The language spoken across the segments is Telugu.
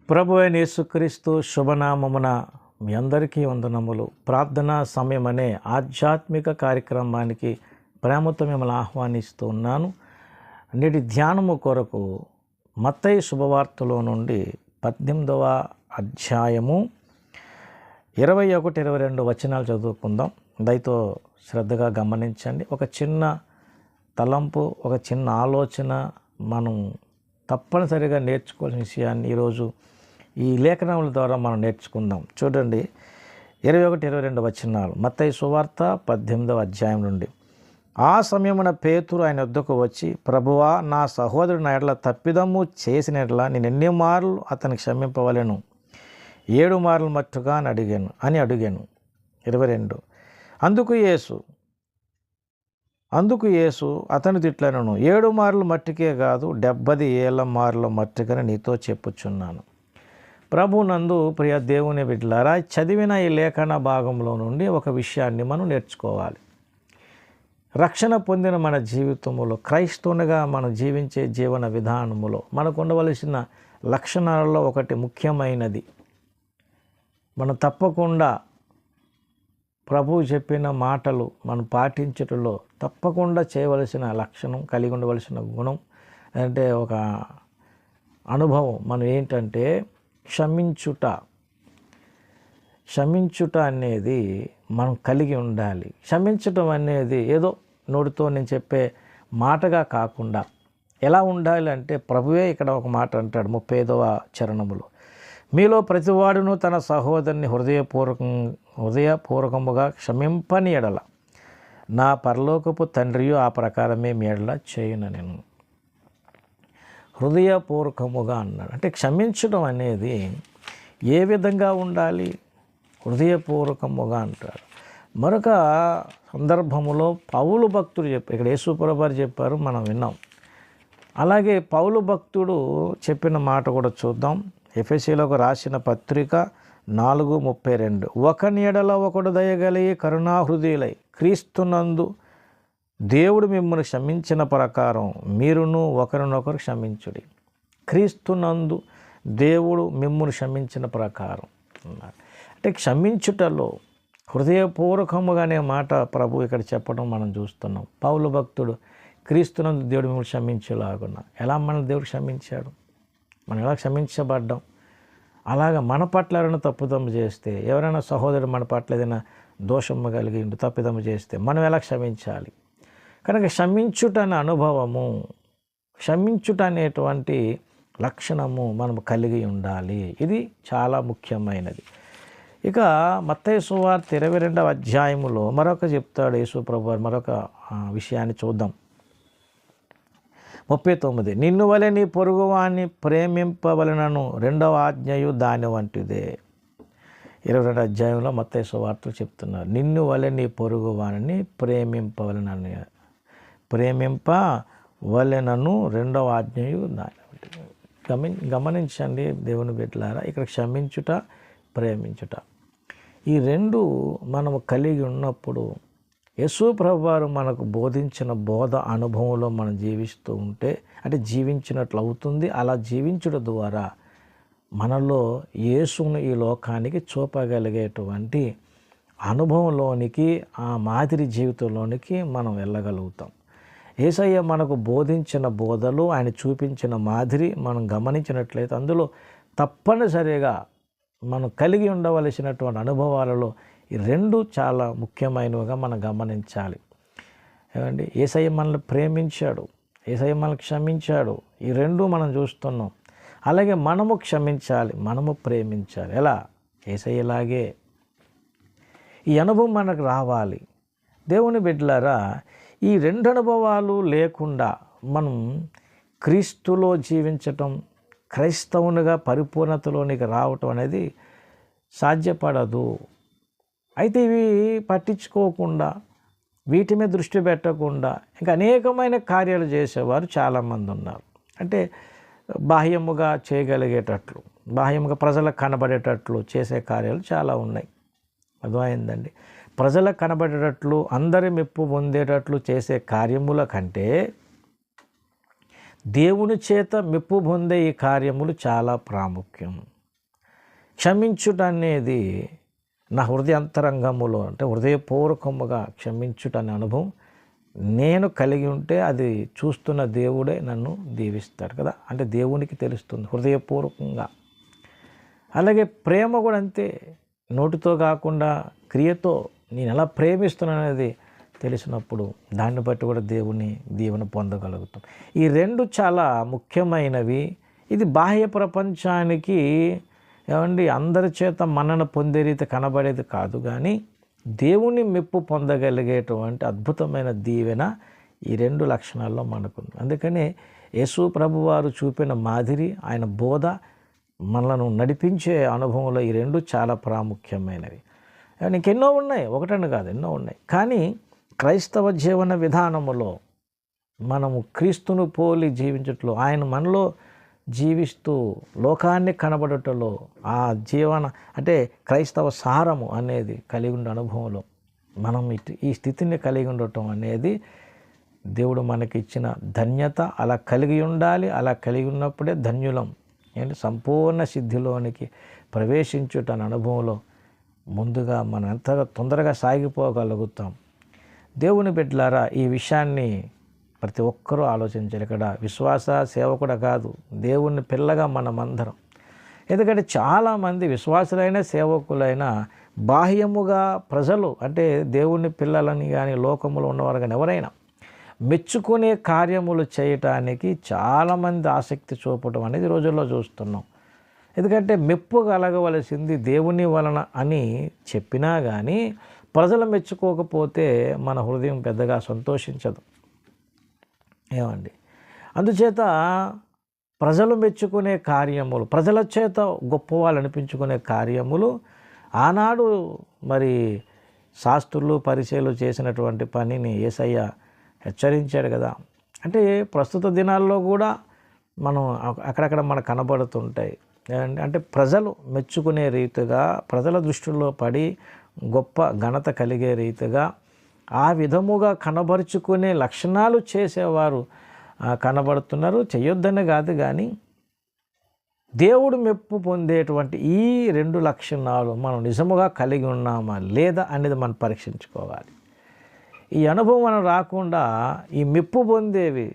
ప్రభు అయిన యేసుక్రీస్తు శుభనామమున మీ అందరికీ వందనములు. ప్రార్థనా సమయం అనే ఆధ్యాత్మిక కార్యక్రమానికి ప్రేమతో మిమ్మల్ని ఆహ్వానిస్తూ ఉన్నాను. నేటి ధ్యానము కొరకు మత్తయి శుభవార్తలో నుండి 18వ అధ్యాయము 21-22 వచనాలు చదువుకుందాం. దయతో శ్రద్ధగా గమనించండి. ఒక చిన్న తలంపు, ఒక చిన్న ఆలోచన మనం తప్పనిసరిగా నేర్చుకోవాల్సిన విషయాన్ని ఈరోజు ఈ లేఖనముల ద్వారా మనం నేర్చుకుందాం. చూడండి, 21-22 వచనాలు. మత్తయి సువార్త 18వ అధ్యాయం నుండి. ఆ సమయమున పేతురు ఆయన వద్దకు వచ్చి, ప్రభువా, నా సహోదరుడు నా ఎడల తప్పిదము చేసిన ఎడల నేను ఎన్ని మార్లు అతనికి క్షమింపవలెను? 7 మార్లు మట్టుగా అని అడిగాను. 22. అందుకు యేసు అతని తిట్లనను, 7 మార్లు మట్టుకే కాదు 70 ఏళ్ల మార్ల మట్టుకని నీతో చెప్పుచున్నాను. ప్రభునందు ప్రియ దేవుని బిడ్డలారా, చదివిన ఈ లేఖన భాగంలో నుండి ఒక విషయాన్ని మనం నేర్చుకోవాలి. రక్షణ పొందిన మన జీవితంలో, క్రైస్తవునిగా మనం జీవించే జీవన విధానములో మనకు ఉండవలసిన లక్షణాలలో ఒకటి ముఖ్యమైనది. మనం తప్పకుండా ప్రభువు చెప్పిన మాటలు మనం పాటించటంలో తప్పకుండా చేయవలసిన లక్షణం, కలిగి ఉండవలసిన గుణం అంటే ఒక అనుభవం మనం ఏంటంటే క్షమించుట అనేది మనం కలిగి ఉండాలి. క్షమించటం అనేది ఏదో నోటితో నేను చెప్పే మాటగా కాకుండా ఎలా ఉండాలి అంటే, ప్రభువే ఇక్కడ ఒక మాట అంటాడు 35వ చరణములో, మీలో ప్రతివాడును తన సహోదరుని హృదయపూర్వకముగా క్షమింపని ఎడల నా పరలోకపు తండ్రియు ఆ ప్రకారమే మీ ఎడల చేయును. నేను హృదయపూర్వకముగా అన్నాడు. అంటే క్షమించడం అనేది ఏ విధంగా ఉండాలి? హృదయపూర్వకముగా అంటాడు. మరొక సందర్భములో పౌలు భక్తుడు ఇక్కడ యేసుప్రభువు వారు చెప్పారు, మనం విన్నాం. అలాగే పౌలు భక్తుడు చెప్పిన మాట కూడా చూద్దాం. ఎఫెసీయులకు రాసిన పత్రిక 4:32. ఒకని ఎడల ఒకడు దయగలిగి కరుణాహృదయులై క్రీస్తునందు దేవుడు మిమ్మల్ని క్షమించిన ప్రకారం మీరును ఒకరినొకరు క్షమించుడి. క్రీస్తునందు దేవుడు మిమ్మల్ని క్షమించిన ప్రకారం అన్నారు. అంటే క్షమించుటలో హృదయపూర్వకముగా అనే మాట ప్రభు ఇక్కడ చెప్పడం మనం చూస్తున్నాం. పౌలు భక్తుడు క్రీస్తునందు దేవుడు మిమ్మల్ని క్షమించేలాగున్నా ఎలా మన దేవుడు క్షమించాడు, మనం ఎలా క్షమించబడ్డాం. అలాగా మన పట్ల ఎవరైనా తప్పుదమ్ము చేస్తే, ఎవరైనా సహోదరుడు మన పట్ల ఏదైనా దోషము కలిగి తప్పిదమ్ము చేస్తే మనం ఎలా క్షమించాలి? కనుక క్షమించుట అనే అనుభవము, క్షమించుట అనేటువంటి లక్షణము మనం కలిగి ఉండాలి. ఇది చాలా ముఖ్యమైనది. ఇక మత్తయి సువార్త 22వ అధ్యాయములో మరొక చెప్తాడు యేసు ప్రభువు. మరొక విషయాన్ని చూద్దాం. 39. నిన్ను వలె నీ పొరుగువాన్ని ప్రేమింపవలెనను రెండవ ఆజ్ఞయు దాని వంటిదే. 22వ అధ్యాయంలో మత్తయి సువార్తలు చెప్తున్నారు, నిన్ను వలె నీ పొరుగువాని ప్రేమింపవలెనను రెండవ ఆజ్ఞయు దాని వంటిదే. గమనించండి దేవుని బిడ్డలారా, ఇక్కడ క్షమించుట, ప్రేమించుట ఈ రెండు మనము కలిగి ఉన్నప్పుడు యేసు ప్రభువారు మనకు బోధించిన బోధ అనుభవంలో మనం జీవిస్తూ ఉంటే, అంటే జీవించినట్లు అవుతుంది. అలా జీవించడం ద్వారా మనలో యేసును ఈ లోకానికి చూపగలిగేటువంటి అనుభవంలోనికి, ఆ మాదిరి జీవితంలోనికి మనం వెళ్ళగలుగుతాం. యేసయ్య మనకు బోధించిన బోధలు, ఆయన చూపించిన మాదిరి మనం గమనించినట్లయితే అందులో తప్పనిసరిగా మనం కలిగి ఉండవలసినటువంటి అనుభవాలలో ఈ రెండు చాలా ముఖ్యమైనవిగా మనం గమనించాలి. ఏమండి, యేసయ్య మనల్ని ప్రేమించాడు, యేసయ్య మనల్ని క్షమించాడు. ఈ రెండు మనం చూస్తున్నాం. అలాగే మనము క్షమించాలి, మనము ప్రేమించాలి. ఎలా? యేసయ్యలాగే ఈ అనుభవం మనకు రావాలి. దేవుని బిడ్డలారా, ఈ రెండు అనుభవాలు లేకుండా మనం క్రీస్తులో జీవించటం, క్రైస్తవునిగా పరిపూర్ణతలోనికి రావటం అనేది సాధ్యపడదు. అయితే ఇవి పట్టించుకోకుండా, వీటి మీద దృష్టి పెట్టకుండా ఇంకా అనేకమైన కార్యాలు చేసేవారు చాలామంది ఉన్నారు. అంటే బాహ్యముగా చేయగలిగేటట్లు, బాహ్యముగా ప్రజలకు కనబడేటట్లు చేసే కార్యాలు చాలా ఉన్నాయి. అర్థమైందండి? ప్రజలకు కనబడేటట్లు, అందరి మెప్పు పొందేటట్లు చేసే కార్యముల కంటే దేవుని చేత మెప్పు పొందే ఈ కార్యములు చాలా ప్రాముఖ్యం. క్షమించుట అనేది నా హృదయాంతరంగములో అంటే హృదయపూర్వకముగా క్షమించుట అనే అనుభవం నేను కలిగి ఉంటే అది చూస్తున్న దేవుడే నన్ను దీవిస్తాడు కదా. అంటే దేవునికి తెలుస్తుంది హృదయపూర్వకంగా. అలాగే ప్రేమ కూడా అంతే, నోటితో కాకుండా క్రియతో నేను ఎలా ప్రేమిస్తున్నాను అనేది తెలిసినప్పుడు దాన్ని బట్టి కూడా దేవుని దీవెన పొందగలుగుతాం. ఈ రెండు చాలా ముఖ్యమైనవి. ఇది బాహ్య ప్రపంచానికి అందరి చేత మన్నన పొందే రీతి కనబడేది కాదు, కానీ దేవుని మెప్పు పొందగలిగేటువంటి అద్భుతమైన దీవెన ఈ రెండు లక్షణాల్లో మనకుంది. అందుకనే యేసు ప్రభువారు చూపిన మాదిరి, ఆయన బోధ, మనలను నడిపించే అనుభవంలో ఈ రెండు చాలా ప్రాముఖ్యమైనవి. ఇంకెన్నో ఉన్నాయి, ఒకటని కాదు, ఎన్నో ఉన్నాయి. కానీ క్రైస్తవ జీవన విధానములో మనము క్రీస్తును పోలి జీవించట్లో, ఆయన మనలో జీవిస్తూ లోకాన్ని కనబడటంలో ఆ జీవన అంటే క్రైస్తవ సారము అనేది కలిగి ఉండే అనుభవంలో మనం ఈ స్థితిని కలిగి ఉండటం అనేది దేవుడు మనకి ఇచ్చిన ధన్యత. అలా కలిగి ఉండాలి. అలా కలిగి ఉన్నప్పుడే ధన్యులం. సంపూర్ణ సిద్ధిలోనికి ప్రవేశించుట అనుభవంలో ముందుగా మనం ఎంత తొందరగా సాగిపోగలుగుతాం. దేవుని బిడ్డలారా, ఈ విషయాన్ని ప్రతి ఒక్కరూ ఆలోచించాలి. ఇక్కడ విశ్వాస సేవకుడు కాదు, దేవుని పిల్లగా మనమందరం. ఎందుకంటే చాలామంది విశ్వాసులైన సేవకులైన బాహ్యముగా ప్రజలు అంటే దేవుని పిల్లలని కానీ లోకములో ఉన్నవారు కానీ ఎవరైనా మెచ్చుకునే కార్యములు చేయటానికి చాలామంది ఆసక్తి చూపటం అనేది రోజుల్లో చూస్తున్నాం. ఎందుకంటే మెప్పు కలగవలసింది దేవుని వలన అని చెప్పినా కానీ ప్రజలు మెచ్చుకోకపోతే మన హృదయం పెద్దగా సంతోషించదు. అందుచేత ప్రజలు మెచ్చుకునే కార్యములు, ప్రజల చేత గొప్పవాళ్ళు అనిపించుకునే కార్యములు ఆనాడు మరి శాస్త్రులు పరిచయలు చేసినటువంటి పనిని యేసయ్య హెచ్చరించాడు కదా. అంటే ప్రస్తుత దినాల్లో కూడా మనం అక్కడక్కడ మనకు కనబడుతుంటాయి. అంటే ప్రజలు మెచ్చుకునే రీతిగా, ప్రజల దృష్టిలో పడి గొప్ప ఘనత కలిగే రీతిగా ఆ విధముగా కనబరుచుకునే లక్షణాలు చేసేవారు కనబడుతున్నారు. చేయొద్దని కాదు, కానీ దేవుడు మెప్పు పొందేటువంటి ఈ రెండు లక్షణాలు మనం నిజముగా కలిగి ఉన్నామా లేదా అనేది మనం పరీక్షించుకోవాలి. ఈ అనుభవం మనం రాకుండా ఈ మెప్పు పొందేవి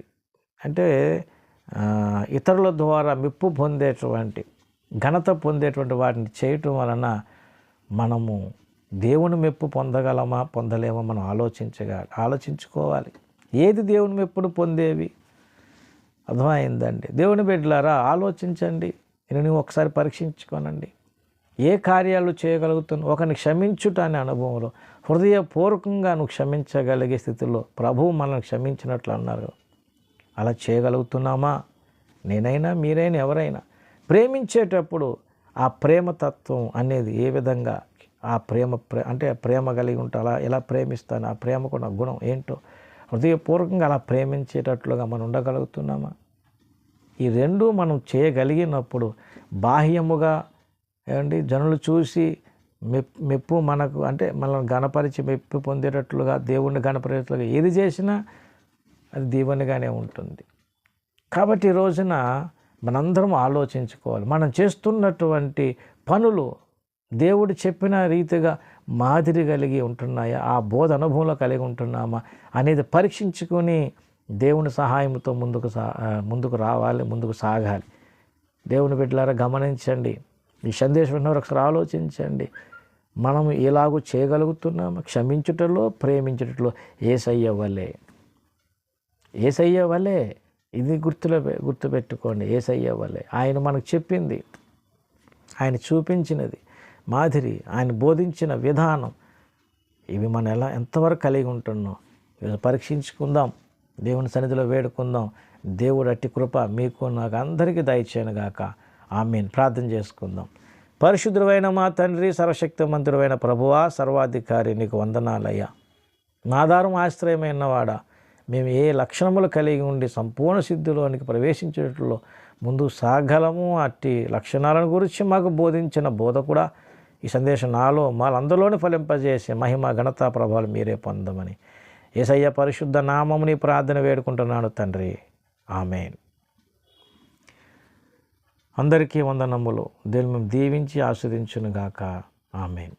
అంటే ఇతరుల ద్వారా మెప్పు పొందేటువంటి ఘనత పొందేటువంటి వాటిని చేయటం వలన మనము దేవుని మెప్పు పొందగలమా పొందలేమో మనం ఆలోచించుకోవాలి. ఏది దేవుని మెప్పుడు పొందేవి? అర్థమైందండి? దేవుని బిడ్డలారా, ఆలోచించండి. నేను ఒకసారి పరీక్షించుకోనండి. ఏ కార్యాలు చేయగలుగుతున్నావు? ఒకరిని క్షమించుట అనే అనుభవంలో హృదయపూర్వకంగా నువ్వు క్షమించగలిగే స్థితిలో ప్రభువు మనల్ని క్షమించినట్లు అన్నారు. అలా చేయగలుగుతున్నామా? నేనైనా మీరైనా ఎవరైనా ప్రేమించేటప్పుడు ఆ ప్రేమతత్వం అనేది ఏ విధంగా ఆ ప్రేమ కలిగి ఉంటే అలా ఎలా ప్రేమిస్తాను, ఆ ప్రేమకున్న గుణం ఏంటో హృదయపూర్వకంగా అలా ప్రేమించేటట్లుగా మనం ఉండగలుగుతున్నామా? ఈ రెండు మనం చేయగలిగినప్పుడు బాహ్యముగా జనులు చూసి మెప్పు మనకు అంటే మనల్ని గణపరిచి మెప్పు పొందేటట్లుగా దేవుణ్ణి గణపరిచేట్లుగా ఏది చేసినా అది దీవెనగానే ఉంటుంది. కాబట్టి ఈ రోజున మనందరం ఆలోచించుకోవాలి. మనం చేస్తున్నటువంటి పనులు దేవుడు చెప్పిన రీతిగా మాదిరి కలిగి ఉంటున్నాయా, ఆ బోధ అనుభవంలో కలిగి ఉంటున్నామా అనేది పరీక్షించుకొని దేవుని సహాయంతో ముందుకు రావాలి, ముందుకు సాగాలి. దేవుని బిడ్డలారా, గమనించండి. ఈ సందేశం విన్నవారు ఒకసారి ఆలోచించండి. మనం ఎలాగూ చేయగలుగుతున్నాము? క్షమించుటలో, ప్రేమించుటలో యేసయ్య వలే. ఇది గుర్తుపెట్టుకోండి. యేసయ్య వలే. ఆయన మనకు చెప్పింది, ఆయన చూపించినది మాదిరి, ఆయన బోధించిన విధానం, ఇవి మనం ఎంతవరకు కలిగి ఉంటున్నాం పరీక్షించుకుందాం. దేవుని సన్నిధిలో వేడుకుందాం. దేవుడు అట్టి కృప మీకు నాకు అందరికీ దయచేయనుగాక. ఆమేన్. ప్రార్థన చేసుకుందాం. పరిశుద్ధుడైన మా తండ్రి, సర్వశక్తిమంతుడైన ప్రభువా, సర్వాధికారి, నీకు వందనాలయ్యా. మా ఆధారం ఆశ్రయమైన వాడా, మేము ఏ లక్షణములు కలిగి ఉండి సంపూర్ణ సిద్ధిలోనికి ప్రవేశించేటట్లో ముందుకు సాగలము. అట్టి లక్షణాలను గురించి మాకు బోధించిన బోధ కూడా ఈ సందేశం నాలో మాలందరిలోని ఫలింపజేసి మహిమ ఘనత ప్రభావాలు మీరే పొందమని యేసయ్య పరిశుద్ధ నామముని ప్రార్థన వేడుకుంటున్నాను తండ్రి. ఆమేన్. అందరికీ వందనములు. దేవుని మేము దీవించి ఆస్వాదించునుగాక. ఆమేన్.